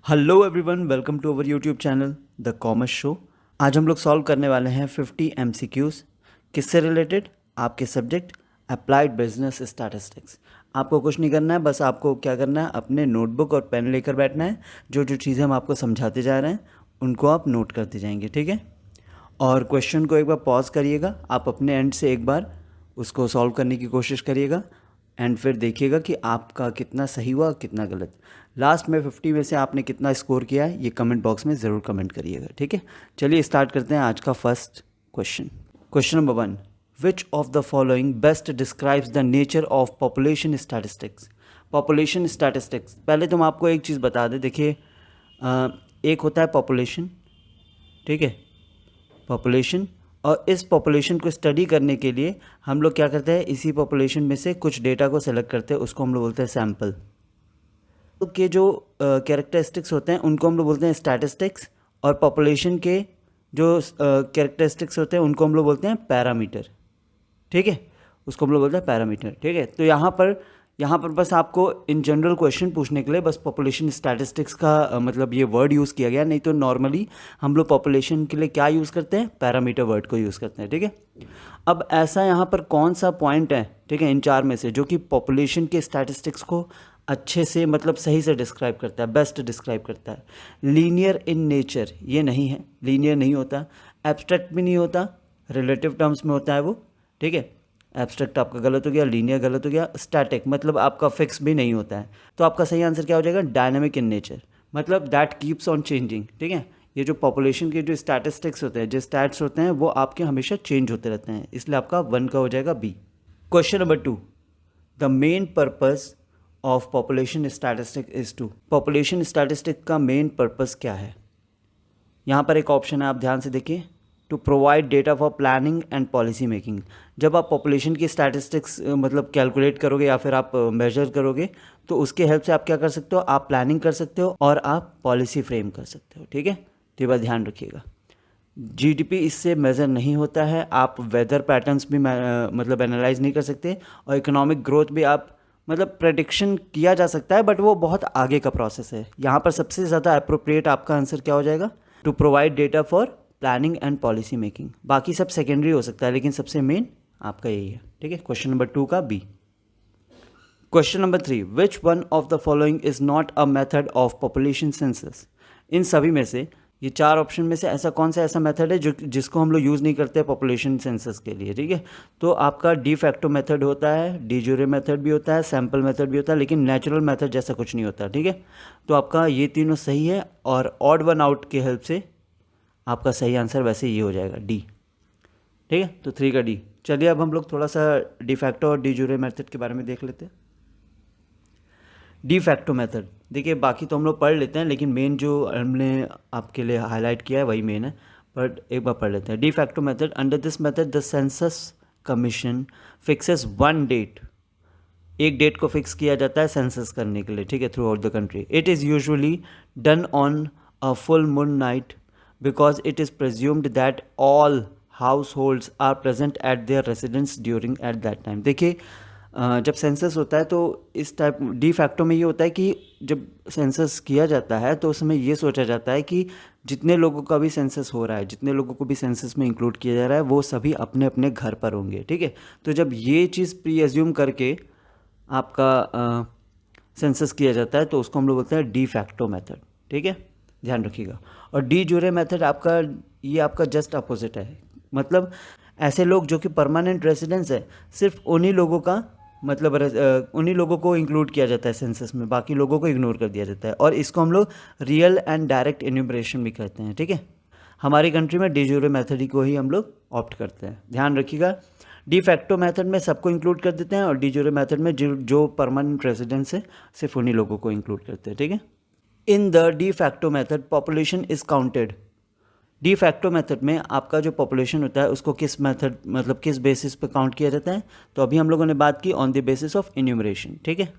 Hello everyone, welcome to our YouTube channel the commerce show. आज हम लोग solve करने वाले हैं 50 MCQs। किससे रिलेटेड? आपके सब्जेक्ट अप्लाइड बिजनेस स्टैटिस्टिक्स। आपको कुछ नहीं करना है, बस आपको क्या करना है, अपने नोटबुक और पेन लेकर बैठना है। जो जो चीज़ें हम आपको समझाते जा रहे हैं उनको आप नोट करते जाएंगे, ठीक है। और क्वेश्चन को एक बार पॉज करिएगा, आप अपने एंड से एक बार उसको सॉल्व करने की कोशिश करिएगा एंड फिर देखिएगा कि आपका कितना सही हुआ कितना गलत। लास्ट में 50 में से आपने कितना स्कोर किया है ये कमेंट बॉक्स में ज़रूर कमेंट करिएगा, ठीक है। चलिए स्टार्ट करते हैं आज का first question. Question number 1, which of the following best describes the nature of population statistics. Population statistics, पहले तो हम आपको एक चीज़ बता दें। देखिए, एक होता है पॉपुलेशन, ठीक है, पॉपुलेशन। और इस पॉपुलेशन को स्टडी करने के लिए हम लोग क्या करते हैं, इसी पॉपुलेशन में से कुछ डेटा को सेलेक्ट करते हैं, उसको हम लोग बोलते हैं सैम्पल। तो के जो कैरेक्टरिस्टिक्स होते हैं उनको हम लोग बोलते हैं स्टैटिस्टिक्स, और पॉपुलेशन के जो कैरेक्टरिस्टिक्स होते हैं उनको हम लोग बोलते हैं पैरामीटर, ठीक है, उसको हम लोग बोलते हैं पैरामीटर, ठीक है। तो यहाँ पर बस आपको इन जनरल क्वेश्चन पूछने के लिए बस पॉपुलेशन स्टैटिस्टिक्स का मतलब ये वर्ड यूज़ किया गया, नहीं तो नॉर्मली हम लोग पॉपुलेशन के लिए क्या यूज़ करते हैं, पैरामीटर वर्ड को यूज़ करते हैं, ठीक है। अब ऐसा यहाँ पर कौन सा पॉइंट है, ठीक है, इन चार में से जो कि पॉपुलेशन के स्टैटिस्टिक्स को अच्छे से मतलब सही से डिस्क्राइब करता है, बेस्ट डिस्क्राइब करता है। लीनियर इन नेचर ये नहीं है, लीनियर नहीं होता, एब्स्ट्रैक्ट भी नहीं होता, रिलेटिव टर्म्स में होता है वो, ठीक है। एब्स्ट्रैक्ट आपका गलत हो गया, लीनियर गलत हो गया, स्टैटिक मतलब आपका फिक्स भी नहीं होता है। तो आपका सही आंसर क्या हो जाएगा, डायनामिक इन नेचर, मतलब दैट कीप्स ऑन चेंजिंग, ठीक है। ये जो पॉपुलेशन के जो स्टैटिस्टिक्स होते हैं, जो स्टैट्स होते हैं, वो आपके हमेशा चेंज होते रहते हैं, इसलिए आपका 1 का हो जाएगा B. Question number 2, the main purpose of population statistic is to. Population statistic का मेन पर्पस क्या है? यहाँ पर एक ऑप्शन है, आप ध्यान से देखिए, to provide data for planning and policy making. जब आप पॉपुलेशन की स्टैटिस्टिक्स मतलब कैलकुलेट करोगे या फिर आप मेजर करोगे तो उसके हेल्प से आप क्या कर सकते हो, आप प्लानिंग कर सकते हो और आप पॉलिसी फ्रेम कर सकते हो, ठीक है। तो ये बात ध्यान रखिएगा। जीडीपी इससे मेज़र नहीं होता है, आप वेदर पैटर्न्स भी मतलब एनालाइज नहीं कर सकते, और इकोनॉमिक ग्रोथ भी आप मतलब प्रेडिक्शन किया जा सकता है, बट वो बहुत आगे का प्रोसेस है। यहाँ पर सबसे ज़्यादा अप्रोप्रिएट आपका आंसर क्या हो जाएगा, to provide data for planning and policy making. बाकी सब सेकेंडरी हो सकता है लेकिन सबसे मेन आपका यही है, ठीक है। क्वेश्चन नंबर 2 का B. Question number 3, which one of the following is not a method of population census. इन सभी में से, ये चार ऑप्शन में से ऐसा कौन सा ऐसा मेथड है जो जिसको हम लोग यूज़ नहीं करते पॉपुलेशन सेंसस के लिए, ठीक है। तो आपका डी फैक्टो मेथड होता है, डी ज्यूरे मेथड भी होता है, सैम्पल मेथड भी होता है, लेकिन नेचुरल मेथड जैसा कुछ नहीं होता, ठीक है। तो आपका ये तीनों सही है, और ऑड वन आउट के हेल्प से आपका सही आंसर वैसे ये हो जाएगा डी, ठीक है। तो 3 का डी। चलिए अब हम लोग थोड़ा सा डी फैक्टो और डी ज्यूरे मेथड के बारे में देख लेते हैं। डी फैक्टो मेथड, देखिए बाकी तो हम लोग पढ़ लेते हैं लेकिन मेन जो हमने आपके लिए हाईलाइट किया है वही मेन है, बट एक बार पढ़ लेते हैं। De facto method, under this method the census commission fixes one date. एक डेट को फिक्स किया जाता है सेंसस करने के लिए, ठीक है, throughout the country. It is usually done on a full moon night because it is presumed that all households are present at their residence during at that time. देखिए, जब census होता है तो इस type de facto में ये होता है कि जब सेंसस किया जाता है तो उसमें ये सोचा जाता है कि जितने लोगों का भी सेंसस हो रहा है, जितने लोगों को भी सेंसस में इंक्लूड किया जा रहा है, वो सभी अपने अपने घर पर होंगे, ठीक है। तो जब ये चीज़ प्री एज्यूम करके आपका सेंसस किया जाता है तो उसको हम लोग बोलते हैं डी फैक्टो मेथड, ठीक है, ध्यान रखिएगा। और डी ज्यूरे मेथड आपका ये आपका जस्ट अपोजिट है, मतलब ऐसे लोग जो कि परमानेंट रेजिडेंस है, सिर्फ उन्हीं लोगों का मतलब उन्हीं लोगों को इंक्लूड किया जाता है सेंसस में, बाकी लोगों को इग्नोर कर दिया जाता है, और इसको हम लोग रियल एंड डायरेक्ट एन्यूमरेशन भी कहते हैं, ठीक है। हमारी कंट्री में डी ज्यूरे मेथड को ही हम लोग ऑप्ट करते हैं, ध्यान रखिएगा। डी फैक्टो मेथड में सबको इंक्लूड कर देते हैं, और डी ज्यूरे मेथड में जो परमानेंट रेजिडेंस है सिर्फ उन्हीं लोगों को इंक्लूड करते हैं, ठीक है। In the D facto method population is counted. D facto method में आपका जो पॉपुलेशन होता है उसको किस मेथड मतलब किस बेसिस पे काउंट किया जाता है, तो अभी हम लोगों ने बात की on the basis of enumeration, ठीक है,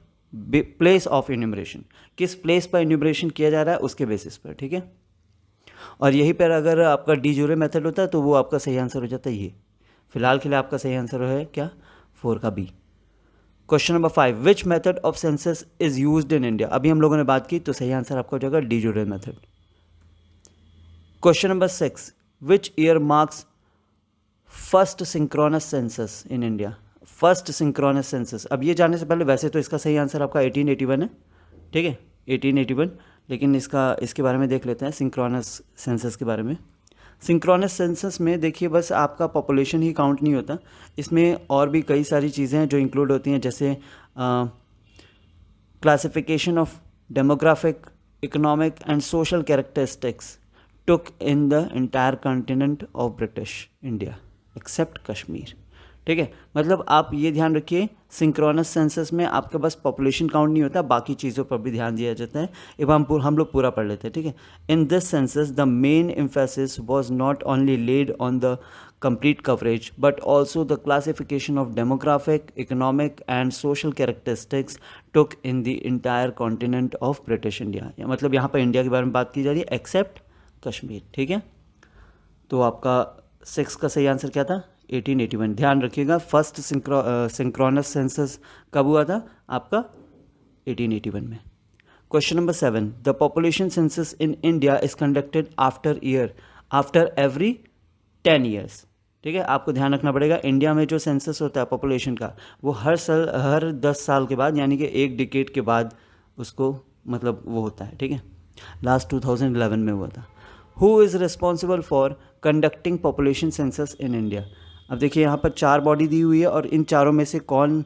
प्लेस ऑफ इन्यूमरेशन, किस प्लेस पर इन्यूमरेशन किया जा रहा है उसके बेसिस पर, ठीक है। और यही पर अगर आपका डी ज्यूरे मेथड होता है तो वो आपका सही आंसर हो जाता है ये। फिलहाल के लिए आपका सही आंसर है क्या, 4 का B. Question number 5, which method of census is used in India. अभी हम लोगों ने बात की तो सही आंसर आपका हो जाएगा D jure method. Question number 6, which year marks first synchronous census in India. First synchronous census, अब ये जानने से पहले वैसे तो इसका सही आंसर आपका 1881 है, ठीक है 1881, लेकिन इसके बारे में देख लेते हैं सिंक्रोनस सेंसस के बारे में। सिंक्रोनस सेंसस में देखिए बस आपका पॉपुलेशन ही काउंट नहीं होता, इसमें और भी कई सारी चीज़ें हैं जो इंक्लूड होती हैं, जैसे classification of demographic, economic and social characteristics took in the entire continent of British India accept Kashmir, ठीक है। मतलब आप ये ध्यान रखिए, सिंक्रोनस सेंसस में आपके पास पॉपुलेशन काउंट नहीं होता, बाकी चीज़ों पर भी ध्यान दिया जाता है। अब हम लोग पूरा पढ़ लेते हैं, ठीक है। In this census the main emphasis was not only laid on the complete coverage but also the classification of demographic, economic and social characteristics took in the entire continent of British India। मतलब यहाँ पर India के बारे में बात की जा रही है एक्सेप्ट कश्मीर, ठीक है। तो आपका 6 का सही आंसर क्या था 1881। ध्यान रखिएगा फर्स्ट सिंक्रोनस सेंसस कब हुआ था आपका 1881 में। Question number 7, the population census in India is conducted after every 10 years, ठीक है। आपको ध्यान रखना पड़ेगा इंडिया में जो सेंसस होता है पॉपुलेशन का वो हर 10 साल के बाद, यानी कि एक डिकेड के बाद उसको मतलब वो होता है, ठीक है। लास्ट 2011 में हुआ था। Who is responsible for conducting population census in India. अब देखिए यहाँ पर 4 बॉडी दी हुई है और इन चारों में से कौन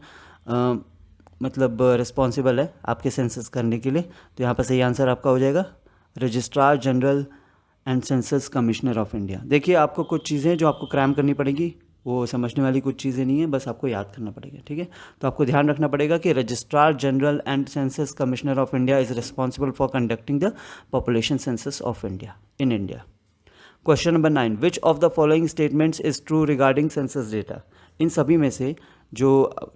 मतलब रिस्पॉन्सिबल है आपके सेंसस करने के लिए। तो यहाँ पर सही आंसर आपका हो जाएगा registrar general and census commissioner of India. देखिए आपको कुछ चीज़ें जो आपको क्रैम करनी पड़ेगी, वो समझने वाली कुछ चीज़ें नहीं है, बस आपको याद करना पड़ेगा, ठीक है। तो आपको ध्यान रखना पड़ेगा कि registrar general and census commissioner of India is responsible for conducting the population census of India in India. Question number 9, which of the following statements is true regarding census data. इन सभी में से जो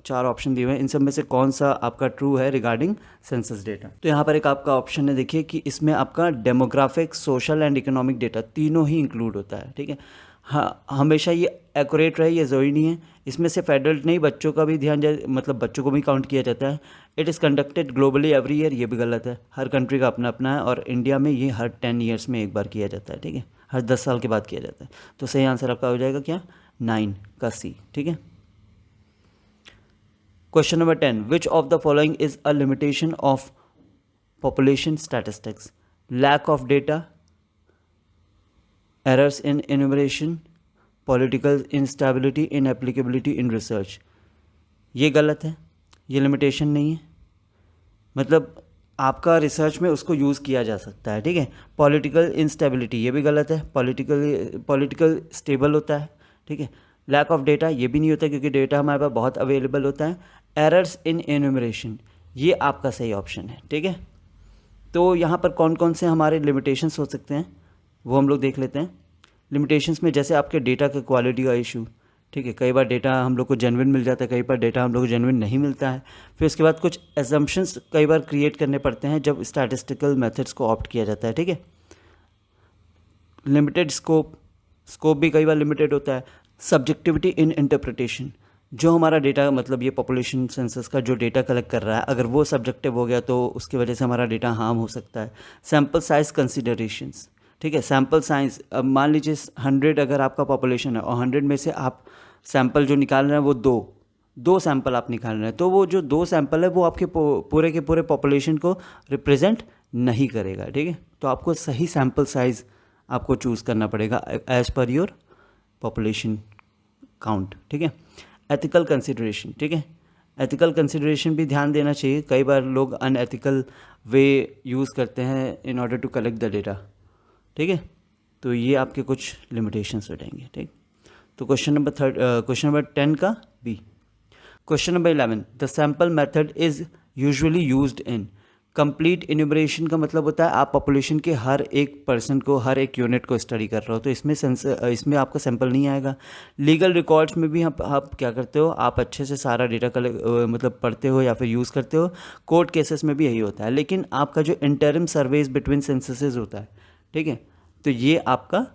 4 ऑप्शन दिए हुए हैं इन सब में से कौन सा आपका ट्रू है रिगार्डिंग सेंसस डेटा। तो यहाँ पर एक आपका ऑप्शन है, देखिए कि इसमें आपका demographic, social and economic data तीनों ही इंक्लूड होता है, ठीक है। हाँ, हमेशा ये एक्यूरेट रहे ये ज़रूरी नहीं है। इसमें सिर्फ एडल्ट नहीं, बच्चों का भी ध्यान जाए, मतलब बच्चों को भी काउंट किया जाता है। It is conducted globally every year, ये भी गलत है। हर कंट्री का अपना अपना है और इंडिया में ये हर 10 ईयर्स में एक बार किया जाता है, ठीक है, हर 10 साल के बाद किया जाता है। तो सही आंसर आपका हो जाएगा क्या 9 का सी, ठीक है। Question number 10, which of the following is a limitation of population statistics. Lack of data, errors in enumeration, political instability, inapplicability in research. ये गलत है, ये लिमिटेशन नहीं है, मतलब आपका रिसर्च में उसको यूज़ किया जा सकता है, ठीक है। पॉलिटिकल इंस्टेबिलिटी ये भी गलत है, पॉलिटिकल स्टेबल होता है, ठीक है। लैक ऑफ डेटा ये भी नहीं होता क्योंकि डेटा हमारे पास बहुत अवेलेबल होता है। एरर्स इन एन्यूमरेशन ये आपका सही ऑप्शन है, ठीक है। तो यहाँ पर कौन कौन से हमारे लिमिटेशंस हो सकते हैं वो हम लोग देख लेते हैं। लिमिटेशंस में जैसे आपके डेटा के क्वालिटी का इशू, ठीक है, कई बार डेटा हम लोग को जेन्युइन मिल जाता है, कई बार डेटा हम लोग को जेन्युइन नहीं मिलता है। फिर उसके बाद कुछ एजम्पशंस कई बार क्रिएट करने पड़ते हैं जब स्टैटिस्टिकल मेथड्स को ऑप्ट किया जाता है, ठीक है। लिमिटेड स्कोप भी कई बार लिमिटेड होता है। सब्जेक्टिविटी इन इंटरप्रिटेशन, जो हमारा डेटा मतलब ये पॉपुलेशन सेंसस का जो डेटा कलेक्ट कर रहा है अगर वो सब्जेक्टिव हो गया तो उसकी वजह से हमारा डेटा हार्म हो सकता है। सैम्पल साइज कंसिडरेशंस, ठीक है। सैम्पल साइज, अब मान लीजिए 100 अगर आपका पॉपुलेशन है और 100 में से आप सैम्पल जो निकाल रहे हैं वो दो सैम्पल आप निकाल रहे हैं, तो वो जो 2 सैम्पल है वो आपके पूरे के पूरे पॉपुलेशन को रिप्रेजेंट नहीं करेगा, ठीक है। तो आपको सही सैम्पल साइज़ आपको चूज़ करना पड़ेगा as per your population count, ठीक है। एथिकल कंसिडरेशन, ठीक है, एथिकल कंसिडरेशन भी ध्यान देना चाहिए। कई बार लोग अनएथिकल वे यूज़ करते हैं in order to collect the data, ठीक है। तो ये आपके कुछ लिमिटेशंस हो जाएंगे, ठीक। तो क्वेश्चन नंबर 10 का B. Question number 11, the sample method is usually used in. Complete enumeration का मतलब होता है आप पॉपुलेशन के हर एक पर्सन को, हर एक यूनिट को स्टडी कर रहे हो, तो इसमें आपका सैंपल नहीं आएगा। लीगल रिकॉर्ड्स में भी आप क्या करते हो, आप अच्छे से सारा डेटा मतलब पढ़ते हो या फिर यूज़ करते हो। कोर्ट केसेस में भी यही होता है। लेकिन आपका जो इंटरिम सर्वेज बिटवीन सेंससेस होता है, ठीक है, तो ये आपका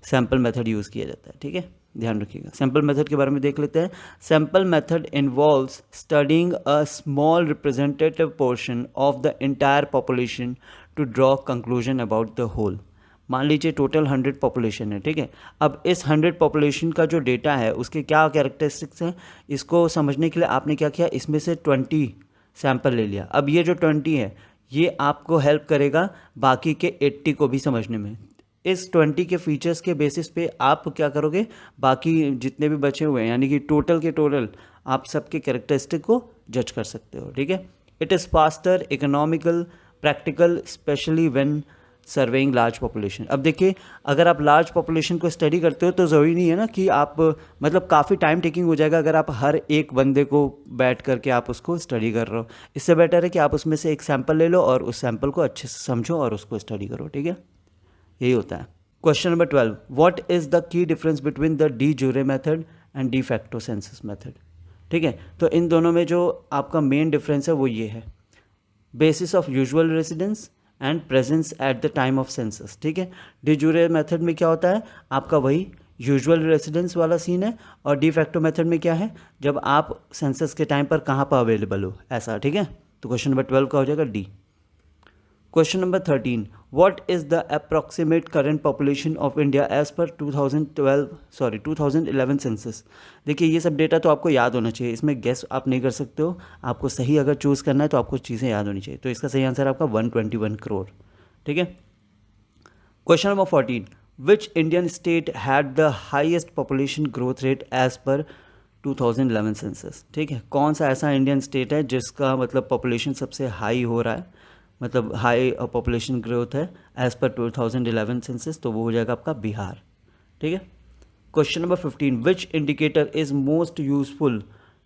सैम्पल मेथड यूज़ किया जाता है, ठीक है। ध्यान रखिएगा। सैम्पल मेथड के बारे में देख लेते हैं। Sample method involves studying a small representative portion of the entire population to draw conclusion about the whole. मान लीजिए टोटल 100 पॉपुलेशन है, ठीक है। अब इस 100 पॉपुलेशन का जो डेटा है उसके क्या कैरेक्टरिस्टिक्स हैं, इसको समझने के लिए आपने क्या किया, इसमें से 20 सैंपल ले लिया। अब ये जो 20 है ये आपको हेल्प करेगा बाकी के 80 को भी समझने में। इस 20 के फीचर्स के बेसिस पे आप क्या करोगे, बाकी जितने भी बचे हुए हैं यानी कि टोटल के टोटल आप सबके कैरेक्टरिस्टिक को जज कर सकते हो, ठीक है। It is faster, economical, practical, specially when surveying large population. अब देखिए, अगर आप लार्ज पॉपुलेशन को स्टडी करते हो तो ज़रूरी नहीं है ना कि आप मतलब काफ़ी टाइम टेकिंग हो जाएगा अगर आप हर एक बंदे को बैठ करके आप उसको स्टडी कर रहे हो। इससे बेटर है कि आप उसमें से एक सैंपल ले लो और उस सैंपल को अच्छे से समझो और उसको स्टडी करो, ठीक है। यही होता है। Question number 12, what is the key difference between the D jure method and de facto census method, ठीक है। तो इन दोनों में जो आपका मेन डिफरेंस है वो ये है, basis of usual residence and presence at the time of census, ठीक है। डी जूरे मेथड में क्या होता है, आपका वही यूजुअल रेजिडेंस वाला सीन है, और डी फैक्टो मेथड में क्या है, जब आप सेंसस के टाइम पर कहाँ पर अवेलेबल हो, ऐसा, ठीक है। तो क्वेश्चन नंबर 12 का हो जाएगा D. Question number 13, what is the approximate current population of India as per 2011 census. देखिए ये सब डेटा तो आपको याद होना चाहिए, इसमें गेस आप नहीं कर सकते हो। आपको सही अगर चूज़ करना है तो आपको चीज़ें याद होनी चाहिए। तो इसका सही आंसर आपका 121 करोड़, ठीक है। Question number 14, which Indian state had the highest population growth rate as per 2011 census, ठीक है। कौन सा ऐसा इंडियन स्टेट है जिसका मतलब पॉपुलेशन सबसे हाई हो रहा है, मतलब हाई पॉपुलेशन ग्रोथ है एज पर 2011 सेंसस, तो वो हो जाएगा आपका बिहार, ठीक है। Question number 15, which indicator is most useful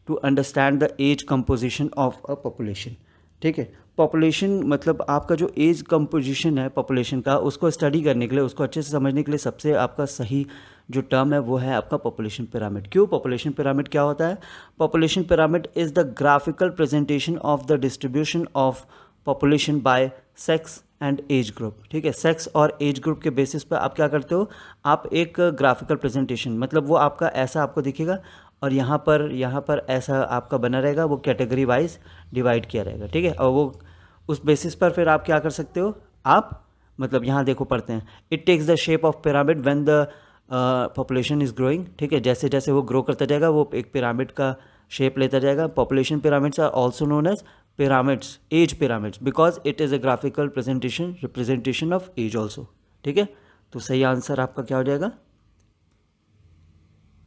to understand the age composition of a population, ठीक है। पॉपुलेशन मतलब आपका जो एज कंपोजिशन है पॉपुलेशन का, उसको स्टडी करने के लिए, उसको अच्छे से समझने के लिए सबसे आपका सही जो टर्म है वो है आपका पॉपुलेशन पिरामिड। क्यों पॉपुलेशन पिरामिड क्या होता है, population pyramid is the graphical presentation of the distribution of population bye sex and as group, ठीक है। सेक्स और एज ग्रुप के बेसिस पर आप क्या करते हो, आप एक ग्राफिकल प्रेजेंटेशन, मतलब वो आपका ऐसा आपको दिखेगा और यहाँ पर ऐसा आपका बना रहेगा, वो कैटेगरी वाइज डिवाइड किया रहेगा, ठीक है। और वो उस बेसिस पर फिर आप क्या कर सकते हो, आप मतलब यहाँ देखो पढ़ते हैं, it takes the shape of pyramid when the population is growing, ठीक है। जैसे जैसे वो ग्रो करता जाएगा वो एक पिरामिड का शेप लेता जाएगा। Population pyramids are also known as pyramids, age pyramids, because it is a graphical representation of age also, ठीक है। तो सही आंसर आपका क्या हो जाएगा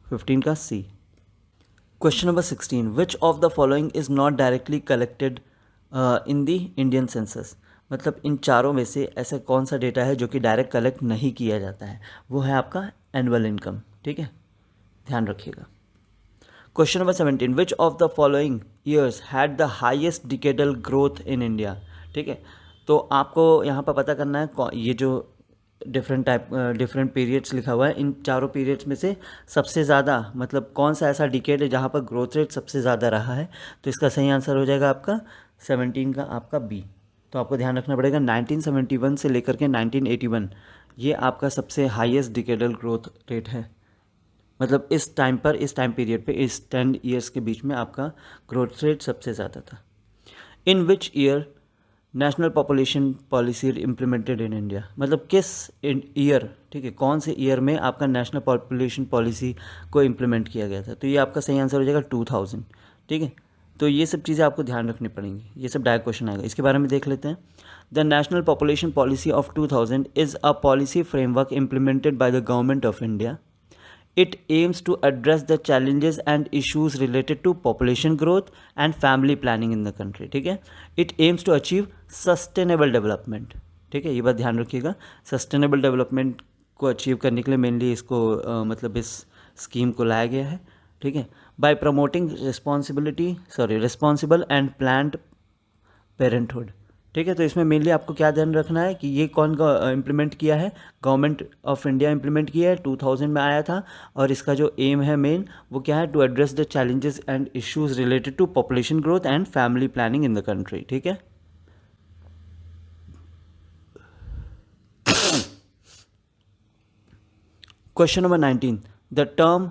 15 का C. Question number 16, which of the following is not directly collected in the Indian census, मतलब इन चारों में से ऐसा कौन सा डेटा है जो कि डायरेक्ट कलेक्ट नहीं किया जाता है, वो है आपका एनुअल इनकम, ठीक है, ध्यान रखिएगा। Question number 17, which of the following years had the highest decadal growth in India, ठीक है। तो आपको यहाँ पर पता करना है ये जो डिफरेंट पीरियड्स लिखा हुआ है, इन चारों पीरियड्स में से सबसे ज़्यादा मतलब कौन सा ऐसा डिकेड है जहाँ पर ग्रोथ रेट सबसे ज़्यादा रहा है। तो इसका सही आंसर हो जाएगा आपका 17 का आपका बी। तो आपको ध्यान रखना पड़ेगा 1971 से लेकर के 1981 ये आपका सबसे हाईएस्ट डिकेडल ग्रोथ रेट है, मतलब इस टाइम पीरियड पे इस 10 ईयर्स के बीच में आपका ग्रोथ रेट सबसे ज़्यादा था। In which year national population policy implemented in India, मतलब किस ईयर, ठीक है, कौन से ईयर में आपका नेशनल पॉपुलेशन पॉलिसी को इम्प्लीमेंट किया गया था। तो ये आपका सही आंसर हो जाएगा 2000, ठीक है। तो ये सब चीज़ें आपको ध्यान रखनी पड़ेंगी, ये सब डायरेक्ट क्वेश्चन आएगा। इसके बारे में देख लेते हैं। The national population policy of 2000 is a policy framework implemented by the government of India. It aims to address the challenges and issues related to population growth and family planning in the country, ठीक है। It aims to achieve sustainable development, ठीक है, ये बात ध्यान रखिएगा। sustainable development को achieve करने के लिए मेनली इसको मतलब इस स्कीम को लाया गया है, ठीक है। by promoting responsible and planned parenthood, ठीक है। तो इसमें मेनली आपको क्या ध्यान रखना है कि ये कौन इम्प्लीमेंट किया है, गवर्नमेंट ऑफ इंडिया इम्प्लीमेंट किया है, 2000 में आया था। और इसका जो एम है मेन वो क्या है, to address the challenges and issues related to population growth and family planning in the country, ठीक है। Question number 19, the term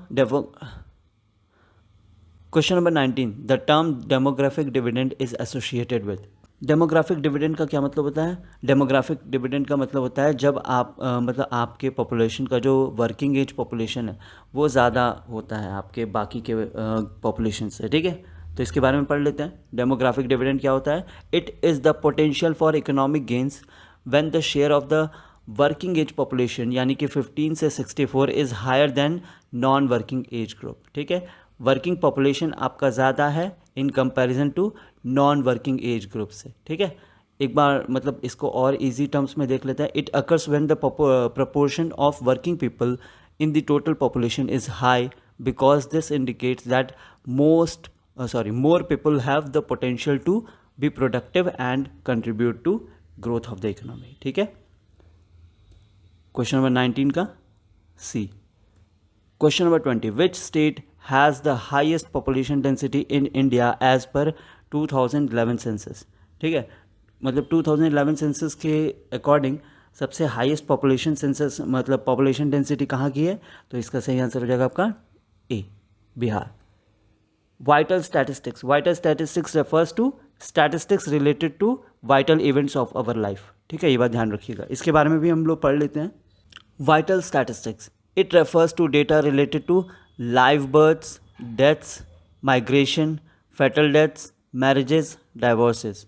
question number 19, the term demographic dividend is associated with. Demographic dividend का क्या मतलब होता है? Demographic dividend का मतलब होता है जब आप मतलब आपके पॉपुलेशन का जो वर्किंग एज पॉपुलेशन है वो ज़्यादा होता है आपके बाकी के पॉपुलेशन से, ठीक है। तो इसके बारे में पढ़ लेते हैं। डेमोग्राफिक डिविडेंड क्या होता है? It is the potential for economic gains when the share of the working age population यानी कि 15 से 64 is higher than non working age group, ठीक है। वर्किंग पॉपुलेशन आपका ज़्यादा है in comparison to non working age group से, ठीक है। एक बार मतलब इसको और इजी टर्म्स में देख लेते हैं। It occurs when the proportion of working people in the total population is high because this indicates that more people have the potential to be productive and contribute to growth of the economy, ठीक है। Question number 19 का C. Question number 20, which state has the highest population density in India as per 2011 census, ठीक है। मतलब 2011 census के according सबसे highest population census मतलब population density कहाँ की है? तो इसका सही आंसर हो जाएगा आपका A, Bihar. Vital statistics refers to statistics related to vital events of our life, ठीक है। ये बात ध्यान रखिएगा। इसके बारे में भी हम लोग पढ़ लेते हैं। Vital statistics, it refers to data related to live births, deaths, migration, fetal deaths, marriages, divorces,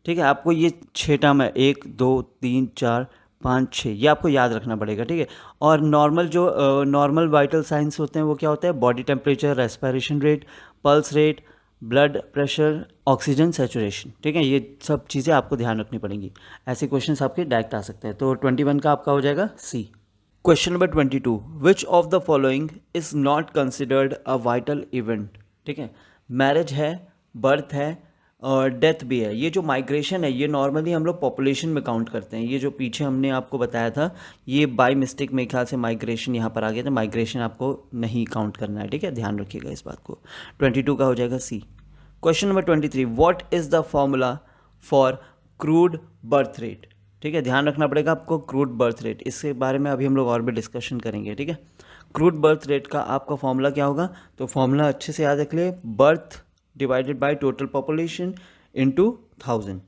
ठीक है। आपको ये 6 टर्म है, 1 2 3 4 5 6, ये आपको याद रखना पड़ेगा, ठीक है। और नॉर्मल वाइटल साइंस होते हैं वो क्या होता है? Body temperature, respiration rate, pulse rate, blood pressure, oxygen saturation, ठीक है। ये सब चीज़ें आपको ध्यान रखनी पड़ेंगी। ऐसे क्वेश्चंस आपके डायरेक्ट आ सकते हैं। तो 21 का आपका हो जाएगा C. Question number 22, which of the following is not considered a vital event, ठीक है। मैरिज है, बर्थ है और डेथ भी है। ये जो माइग्रेशन है ये नॉर्मली हम लोग पॉपुलेशन में काउंट करते हैं। ये जो पीछे हमने आपको बताया था ये बाय मिस्टेक मेरे ख्याल से माइग्रेशन यहाँ पर आ गया था। माइग्रेशन आपको नहीं काउंट करना है, ठीक है। ध्यान रखिएगा इस बात को। 22 का हो जाएगा C. Question number 23, what is the formula for crude birth rate, ठीक है। ध्यान रखना पड़ेगा आपको क्रूड बर्थ रेट, इसके बारे में अभी हम लोग और भी डिस्कशन करेंगे, ठीक है। क्रूड बर्थ रेट का आपका फॉर्मूला क्या होगा? तो फॉर्मूला अच्छे से याद रख लिए, birth divided by total population into 1000,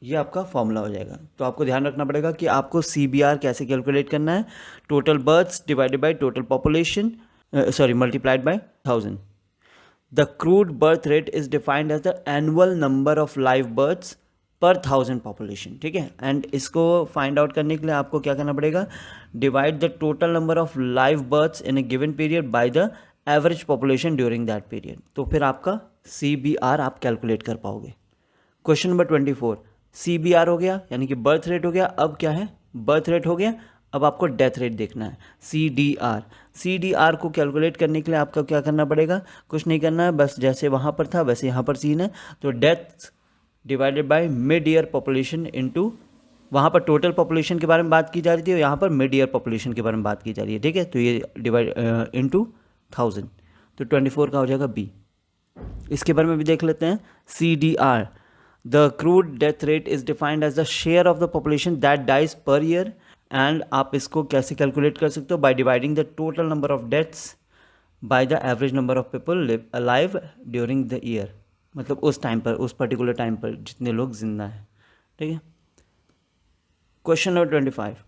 ये आपका फॉर्मूला हो जाएगा। तो आपको ध्यान रखना पड़ेगा कि आपको CBR कैसे कैलकुलेट करना है? Total births divided by total population multiplied by 1000। The crude birth rate is defined as the annual number of live births per 1000 population, ठीक है। एंड इसको फाइंड आउट करने के लिए आपको क्या करना पड़ेगा? Divide the total number of live births in a given period by the average population during that period. तो फिर आपका CBR आप कैलकुलेट कर पाओगे। क्वेश्चन नंबर 24, CBR हो गया यानी कि बर्थ रेट हो गया। अब क्या है? बर्थ रेट हो गया। अब आपको डेथ रेट देखना है, CDR को कैलकुलेट करने के लिए आपका क्या करना पड़ेगा? कुछ नहीं करना है, बस जैसे वहाँ पर था वैसे यहाँ पर सीन है। तो death divided by mid year population into, वहाँ पर टोटल पॉपुलेशन के बारे में बात की जा रही थी और यहाँ पर मिड ईयर पॉपुलेशन के बारे में बात की जा रही है, ठीक है। तो ये डिवाइड इनटू 1000, तो 24 का हो जाएगा बी। इसके बारे में भी देख लेते हैं। CDR, the crude death rate is defined as the share of the population that dies per year. And आप इसको कैसे कैलकुलेट कर सकते हो? By dividing the total number of deaths by the average number of people live alive during the year, मतलब उस time पर, उस पर्टिकुलर टाइम पर जितने लोग जिंदा हैं, ठीक है। Question number 25,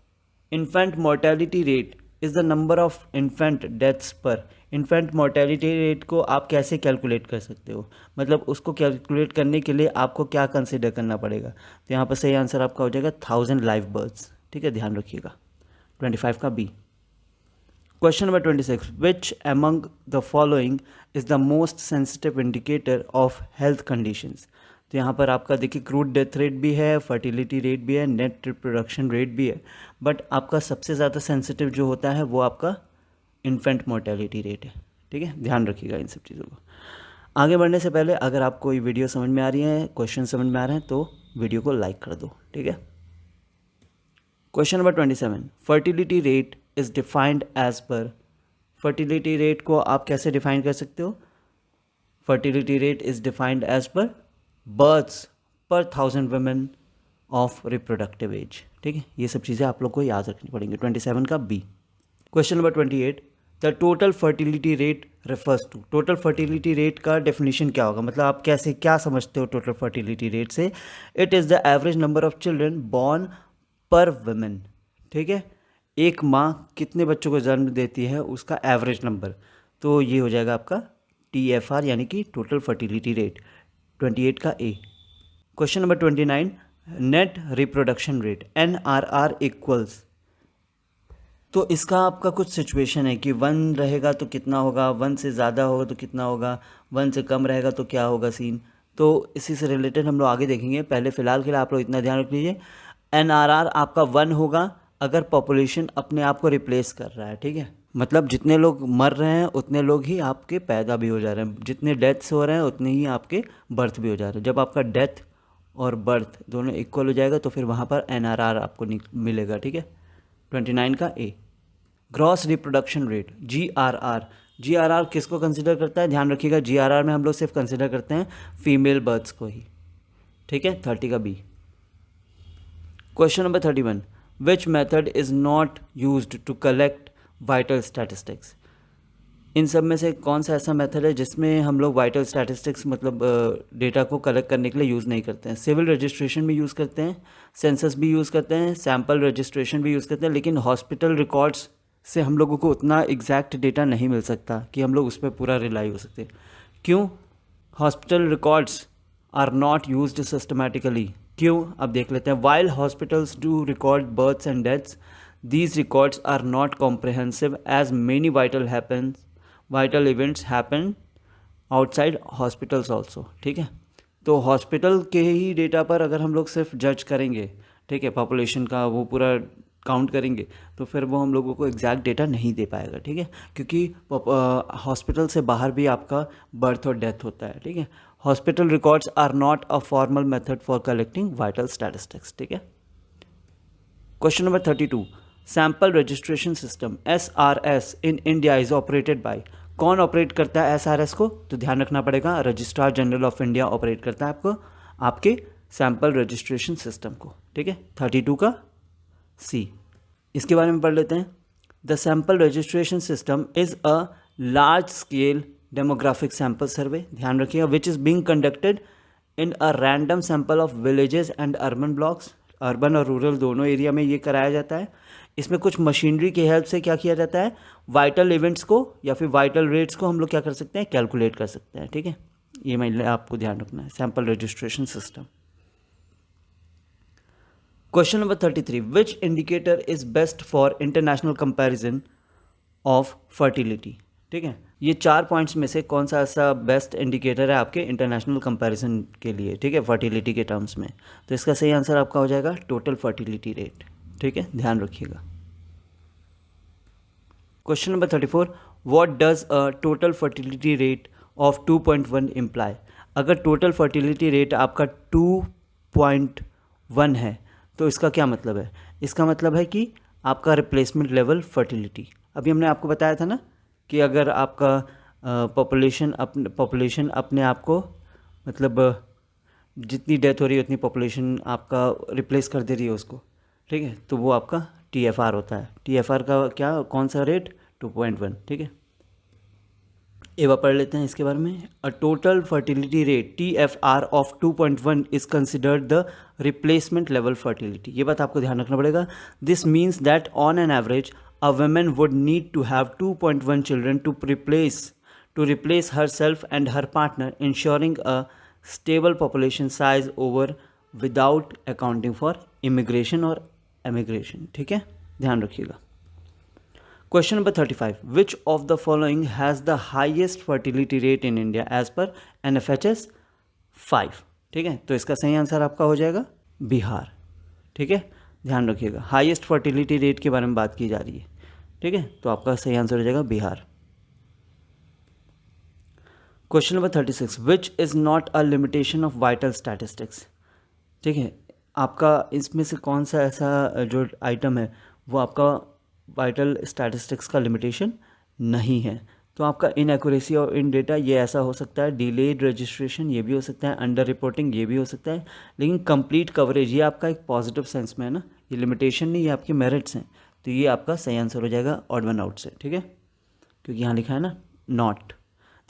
infant mortality rate is the number of infant deaths पर। इन्फेंट मोर्टेलिटी रेट को आप कैसे कैलकुलेट कर सकते हो? मतलब उसको कैलकुलेट करने के लिए आपको क्या कंसिडर करना पड़ेगा? तो यहाँ पर सही आंसर आपका हो जाएगा 1000 लाइव बर्थ्स, ठीक है। ध्यान रखिएगा। 25 का B. Question number 26, which among the following is the most sensitive indicator of health conditions. तो यहाँ पर आपका देखिए क्रूड डेथ रेट भी है, फर्टिलिटी रेट भी है, नेट रिप्रोडक्शन रेट भी है, बट आपका सबसे ज़्यादा सेंसिटिव जो होता है वो आपका इन्फेंट मोर्टेलिटी रेट है, ठीक है। ध्यान रखिएगा इन सब चीज़ों को। आगे बढ़ने से पहले अगर आपको कोई वीडियो समझ में आ रही है, क्वेश्चन समझ में आ रहे हैं तो वीडियो को लाइक कर दो, ठीक है। Question number 27, fertility rate is defined as per. Fertility rate को आप कैसे डिफाइन कर सकते हो? Fertility rate is defined as per births per 1000 women of reproductive age, ठीक है। ये सब चीज़ें आप लोग को याद रखनी पड़ेंगी। 27 का B. Question number 28, the total fertility rate refers to. Total fertility rate का डेफिनेशन क्या होगा, मतलब आप कैसे क्या समझते हो टोटल फर्टिलिटी रेट से? It is the average number of children born per women. ठीक है, एक माँ कितने बच्चों को जन्म देती है उसका एवरेज नंबर, तो ये हो जाएगा आपका TFR यानी कि टोटल फर्टिलिटी रेट। 28 का A. Question number 29, net reproduction rate NRR equals. तो इसका आपका कुछ सिचुएशन है कि 1 रहेगा तो कितना होगा, 1 से ज़्यादा होगा तो कितना होगा, 1 से कम रहेगा तो क्या होगा सीन। तो इसी से रिलेटेड हम लोग आगे देखेंगे। पहले फ़िलहाल के लिए आप लोग इतना ध्यान रख लीजिए, NRR आपका 1 होगा अगर पॉपुलेशन अपने आप को रिप्लेस कर रहा है। ठीक है, मतलब जितने लोग मर रहे हैं उतने लोग ही आपके पैदा भी हो जा रहे हैं, जितने डेथ्स हो रहे हैं उतने ही आपके बर्थ भी हो जा रहे हैं। जब आपका डेथ और बर्थ दोनों इक्वल हो जाएगा तो फिर वहाँ पर NRR आपको मिलेगा। ठीक है, 29 का ए। ग्रॉस रिप्रोडक्शन रेट GRR किसको कंसिडर करता है? ध्यान रखिएगा, GRR में हम लोग सिर्फ कंसिडर करते हैं फीमेल बर्थ्स को ही। ठीक है, 30 का B. Question number 31, which method is not used to collect vital statistics. इन सब में से कौन सा ऐसा मेथड है जिसमें हम लोग वाइटल स्टैटिस्टिक्स मतलब डेटा को कलेक्ट करने के लिए यूज़ नहीं करते हैं? सिविल रजिस्ट्रेशन भी यूज़ करते हैं, सेंसस भी यूज़ करते हैं, सैम्पल रजिस्ट्रेशन भी यूज़ करते हैं, लेकिन हॉस्पिटल रिकॉर्ड्स से हम लोगों को उतना एग्जैक्ट डेटा नहीं मिल सकता कि हम लोग उस पर पूरा रिलाई हो सकते। क्यों? Hospital records are not used systematically. क्यों? अब देख लेते हैं। While hospitals do record births and deaths, these records are not comprehensive as many vital events happen outside hospitals also। ठीक है, तो हॉस्पिटल के ही डेटा पर अगर हम लोग सिर्फ जज करेंगे, ठीक है, पॉपुलेशन का वो पूरा काउंट करेंगे तो फिर वो हम लोगों को एग्जैक्ट डेटा नहीं दे पाएगा। ठीक है, क्योंकि हॉस्पिटल से बाहर भी आपका बर्थ और डेथ होता है। ठीक है, hospital records are not a formal method for collecting vital statistics. ठीक है, question number 32, sample registration system SRS in India is operated by. कौन ऑपरेट करता है SRS को? तो ध्यान रखना पड़ेगा, registrar general of India operate करता है आपके सैम्पल रजिस्ट्रेशन सिस्टम को। ठीक है, 32 का सी। इसके बारे में पढ़ लेते हैं। The sample registration system is a large scale demographic sample survey, ध्यान रखिएगा, which is being conducted in a random sample of villages and urban blocks. Urban और रूरल दोनों एरिया में ये कराया जाता है। इसमें कुछ मशीनरी की हेल्प से क्या किया जाता है, वाइटल इवेंट्स को या फिर वाइटल रेट्स को हम लोग क्या कर सकते हैं, कैलकुलेट कर सकते हैं। ठीक है, ये मैं आपको ध्यान रखना है, sample registration system. Question number 33, which indicator is best for international comparison of fertility. ठीक है, ये 4 पॉइंट्स में से कौन सा ऐसा बेस्ट इंडिकेटर है आपके इंटरनेशनल कंपैरिजन के लिए, ठीक है, फर्टिलिटी के टर्म्स में? तो इसका सही आंसर आपका हो जाएगा टोटल फर्टिलिटी रेट। ठीक है, ध्यान रखिएगा। Question number 34, what does a total fertility rate of 2.1 imply. अगर टोटल फर्टिलिटी रेट आपका 2.1 है तो इसका क्या मतलब है? इसका मतलब है कि आपका रिप्लेसमेंट लेवल फर्टिलिटी। अभी हमने आपको बताया था ना कि अगर आपका पॉपुलेशन अपने आप को मतलब जितनी डेथ हो रही है उतनी पॉपुलेशन आपका रिप्लेस कर दे रही है उसको, ठीक है, तो वो आपका TFR होता है। TFR का क्या कौन सा रेट? 2.1। ठीक है, एक बार पढ़ लेते हैं इसके बारे में। A total fertility rate TFR of 2.1 is considered the replacement level fertility. ये बात आपको ध्यान रखना पड़ेगा। This means that on an average a woman would need to have 2.1 children to replace her self and her partner, ensuring a stable population size over without accounting for immigration और emigration. ठीक है, ध्यान रखिएगा। Question number 35, which of the following has the highest fertility rate in India as per NFHS 5। ठीक है, तो इसका सही आंसर आपका हो जाएगा बिहार। ठीक है, ध्यान रखिएगा, हाईएस्ट फर्टिलिटी रेट के बारे में बात की जा रही है। ठीक है, तो आपका सही आंसर हो जाएगा Bihar. Question number 36, which is not a limitation of vital statistics. ठीक है, आपका इसमें से कौन सा ऐसा जो आइटम है वो आपका वाइटल स्टैटिस्टिक्स का लिमिटेशन नहीं है? तो आपका इनएक्यूरेसी और इन डेटा ये ऐसा हो सकता है, डिलेड रजिस्ट्रेशन ये भी हो सकता है, अंडर रिपोर्टिंग ये भी हो सकता है, लेकिन कंप्लीट कवरेज ये आपका एक पॉजिटिव सेंस में है ना, ये लिमिटेशन नहीं, ये आपके मेरिट्स हैं, तो ये आपका सही आंसर हो जाएगा ऑड वन आउट से। ठीक है, क्योंकि यहाँ लिखा है ना नॉट।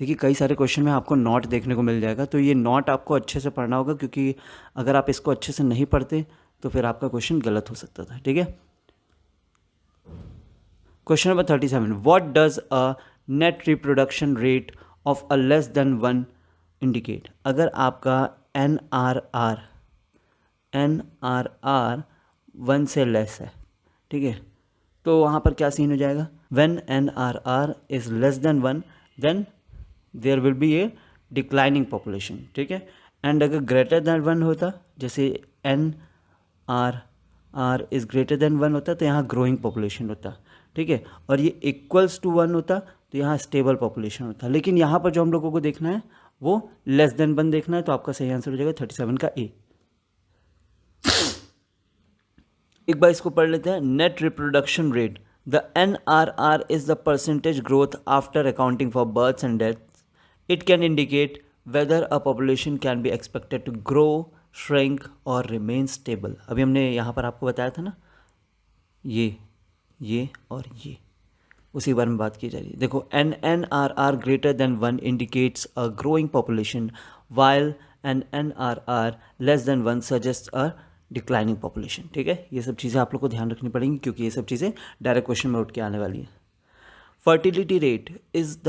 देखिए कई सारे क्वेश्चन में आपको नॉट देखने को मिल जाएगा, तो ये नॉट आपको अच्छे से पढ़ना होगा, क्योंकि अगर आप इसको अच्छे से नहीं पढ़ते तो फिर आपका क्वेश्चन गलत हो सकता था। ठीक है, question number 37, what does a net reproduction rate of a less than 1 indicate. अगर आपका NRR 1 से लेस है, ठीक है, तो वहाँ पर क्या सीन हो जाएगा, when NRR is less than 1 then there will be a declining population. ठीक है, एंड अगर ग्रेटर देन 1 होता, जैसे NRR इज ग्रेटर देन 1 होता तो यहाँ ग्रोइंग पॉपुलेशन होता। ठीक है, और ये इक्वल्स टू 1 होता तो यहाँ स्टेबल पॉपुलेशन होता। लेकिन यहाँ पर जो हम लोगों को देखना है वो लेस देन 1 देखना है, तो आपका सही आंसर हो जाएगा 37 का ए। एक बार इसको पढ़ लेते हैं। Net reproduction rate, the NRR is the percentage growth after accounting for births and deaths. It can indicate whether a population can be expected to grow, shrink और रिमेन स्टेबल। अभी हमने यहाँ पर आपको बताया था ना, ये और ये उसी बारे में बात की जा रही है। देखो, NRR greater than 1 indicates a growing population, while NRR less than 1 suggest a declining population. ठीक है, ये सब चीज़ें आप लोग को ध्यान रखनी पड़ेंगी, क्योंकि ये सब चीज़ें डायरेक्ट क्वेश्चन में उठ के आने वाली है। Fertility rate is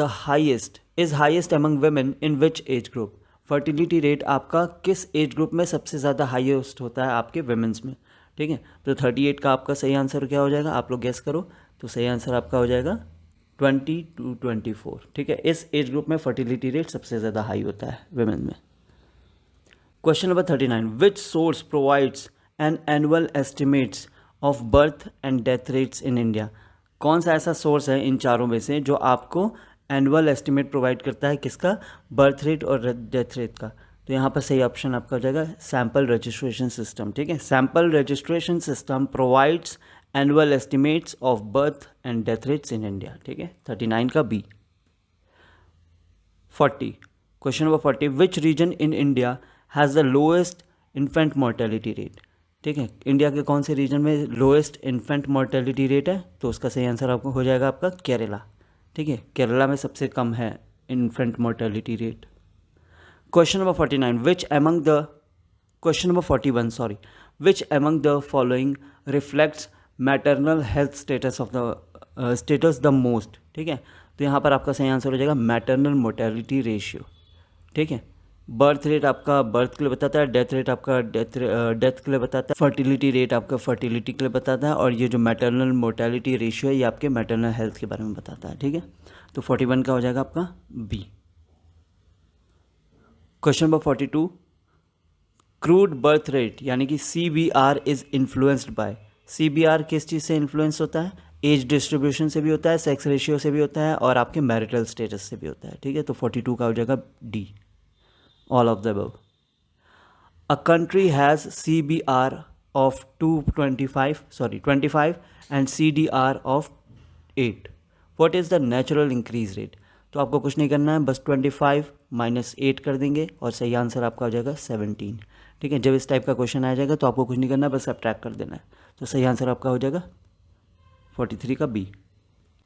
highest among women in which age group. Fertility rate आपका किस एज ग्रुप में सबसे ज़्यादा हाईएस्ट होता है आपके वेमेंस में। ठीक है, तो 38 का आपका सही आंसर क्या हो जाएगा, आप लोग गेस करो। तो सही आंसर आपका हो जाएगा 20 to 24। ठीक है, इस एज ग्रुप में फर्टिलिटी रेट सबसे ज़्यादा हाई होता है वेमेन में। Question number 39, which source provides an annual estimates of birth and death rates in India. कौन सा ऐसा सोर्स है इन चारों में से जो आपको एनुअल एस्टिमेट प्रोवाइड करता है, किसका, बर्थ रेट और डेथ रेट का। तो यहाँ पर सही ऑप्शन आपका हो जाएगा सैम्पल रजिस्ट्रेशन सिस्टम। ठीक है, sample registration system provides annual estimates of birth and death rates in India. ठीक है, 39 का B. 40, question number 40, which region in India has the lowest infant mortality rate. ठीक है, इंडिया के कौन से रीजन में लोएस्ट इन्फेंट मोर्टेलिटी रेट है, तो उसका सही आंसर आपको हो जाएगा आपका केरला। ठीक है, केरला में सबसे कम है infant mortality rate. Question number 41, which among the following reflects maternal health status of the status the most. ठीक है, तो यहाँ पर आपका सही आंसर हो जाएगा मैटरनल मोर्टेलिटी रेशियो। ठीक है, बर्थ रेट आपका बर्थ के लिए बताता है, डेथ रेट आपका डेथ के लिए बताता है, फर्टिलिटी रेट आपका फर्टिलिटी के लिए बताता है, और ये जो मैटरनल मोर्टेलिटी रेशियो है ये आपके मैटरनल हेल्थ के बारे में बताता है। ठीक है, तो 41 का हो जाएगा आपका B. Question number 42, crude birth rate यानी कि CBR is influenced by. CBR किस चीज़ से इन्फ्लुएंस होता है, एज डिस्ट्रीब्यूशन से भी होता है, सेक्स रेशियो से भी होता है, और आपके मैरिटल स्टेटस से भी होता है। ठीक है, तो 42 का हो जाएगा D, all of the above. A country has CBR of 25 and CDR of 8। What is the natural increase rate. तो आपको कुछ नहीं करना है, बस 25 - 8 कर देंगे और सही आंसर आपका हो जाएगा 17। ठीक है, जब इस टाइप का क्वेश्चन आ जाएगा तो आपको कुछ नहीं करना है, बस सब्ट्रैक्ट कर देना है। तो सही आंसर आपका हो जाएगा 43 का B.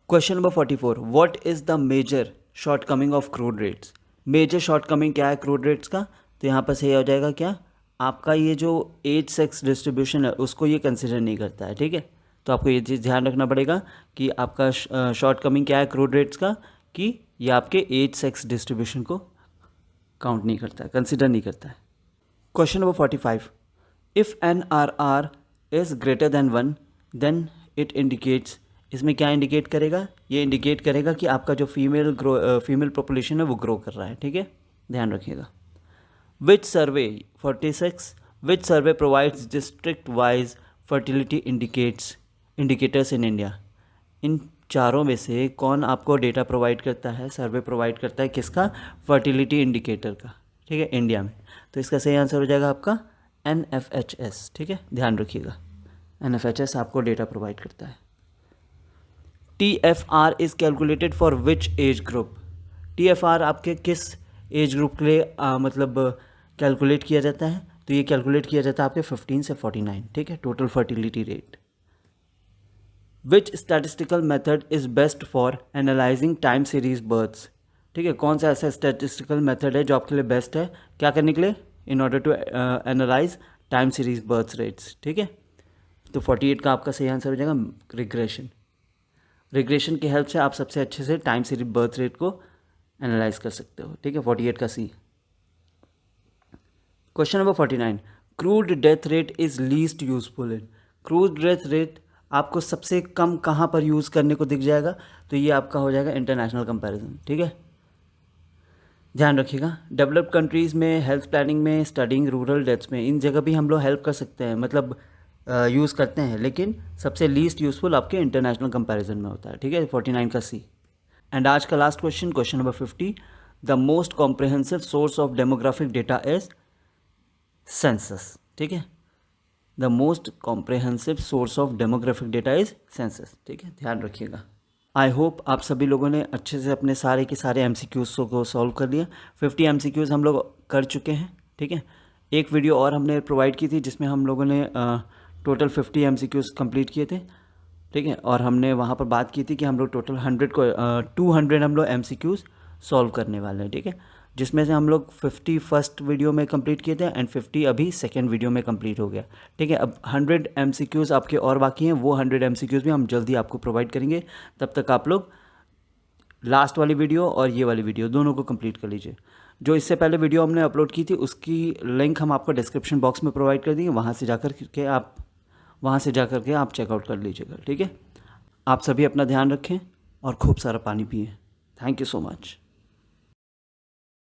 Question number 44, what is the major shortcoming of crude rates. Major shortcoming क्या है क्रूड रेट्स का, तो यहाँ पर सही हो जाएगा क्या, आपका ये जो एज सेक्स डिस्ट्रीब्यूशन है उसको ये कंसिडर नहीं करता है। ठीक है, तो आपको ये चीज़ ध्यान रखना पड़ेगा कि आपका शॉर्टकमिंग क्या है क्रूड रेट्स का, कि ये आपके एज सेक्स डिस्ट्रीब्यूशन को काउंट नहीं करता है, कंसिडर नहीं करता है। Question number 45, if NRR is greater than 1 then it indicates. इसमें क्या इंडिकेट करेगा, ये इंडिकेट करेगा कि आपका जो फीमेल पॉपुलेशन है वो ग्रो कर रहा है। ठीक है, ध्यान रखिएगा। Which survey 46, which survey provides district wise fertility indicators in India. इन चारों में से कौन आपको डेटा प्रोवाइड करता है, सर्वे प्रोवाइड करता है, किसका, फर्टिलिटी इंडिकेटर का। ठीक है, इंडिया में। तो इसका सही आंसर हो जाएगा आपका NFHS। ठीक है, ध्यान रखिएगा, NFHS आपको डेटा प्रोवाइड करता है। TFR is calculated for which age group. TFR आपके किस एज ग्रुप के लिए मतलब कैलकुलेट किया जाता है, तो ये कैलकुलेट किया जाता है आपके 15 से 49। ठीक है, total fertility rate. Which statistical method is best for analyzing time series births. ठीक है, कौन सा ऐसा स्टैटिस्टिकल मेथड है जो आपके लिए बेस्ट है, क्या करने के लिए, in order to analyze time series birth rates. ठीक है, तो 48 का आपका सही आंसर हो जाएगा रिग्रेशन। रिग्रेशन की हेल्प से आप सबसे अच्छे से टाइम सीरीज बर्थ रेट को एनालाइज कर सकते हो। ठीक है, 48 का C. Question number 49, crude death rate is least useful in. Crude death rate आपको सबसे कम कहाँ पर यूज़ करने को दिख जाएगा, तो ये आपका हो जाएगा इंटरनेशनल कंपैरिजन। ठीक है, ध्यान रखिएगा, डेवलप्ड कंट्रीज़ में, हेल्थ प्लानिंग में, स्टडिंग रूरल डेथ्स में, इन जगह भी हम लोग हेल्प कर सकते हैं, मतलब यूज़ करते हैं, लेकिन सबसे लीस्ट यूज़फुल आपके इंटरनेशनल कंपैरिजन में होता है। ठीक है, 49 का सी। एंड आज का last question, question number 50, the most comprehensive source of demographic data is census. ठीक है, the most comprehensive source of demographic data is census. ठीक है, ध्यान रखिएगा। आई होप आप सभी लोगों ने अच्छे से अपने सारे के सारे MCQs को सॉल्व कर लिया। 50 MCQs हम लोग कर चुके हैं। ठीक है, एक वीडियो और हमने प्रोवाइड की थी जिसमें हम लोगों ने टोटल 50 MCQs कंप्लीट किए थे। ठीक है, और हमने वहाँ पर बात की थी कि हम लोग टोटल 200 हम लोग MCQs सॉल्व करने वाले हैं। ठीक है, जिसमें से हम लोग 50 फर्स्ट वीडियो में कंप्लीट किए थे एंड 50 अभी सेकेंड वीडियो में कंप्लीट हो गया। ठीक है, अब 100 MCQs आपके और बाकी हैं, वो 100 MCQs भी हम जल्दी आपको प्रोवाइड करेंगे। तब तक आप लोग लास्ट वाली वीडियो और ये वाली वीडियो दोनों को कंप्लीट कर लीजिए। जो इससे पहले वीडियो हमने अपलोड की थी उसकी लिंक हम आपको डिस्क्रिप्शन बॉक्स में प्रोवाइड कर देंगे, वहाँ से जाकर के आप चेकआउट कर लीजिएगा। ठीक है, आप सभी अपना ध्यान रखें और खूब सारा पानी पिएं। Thank you so much.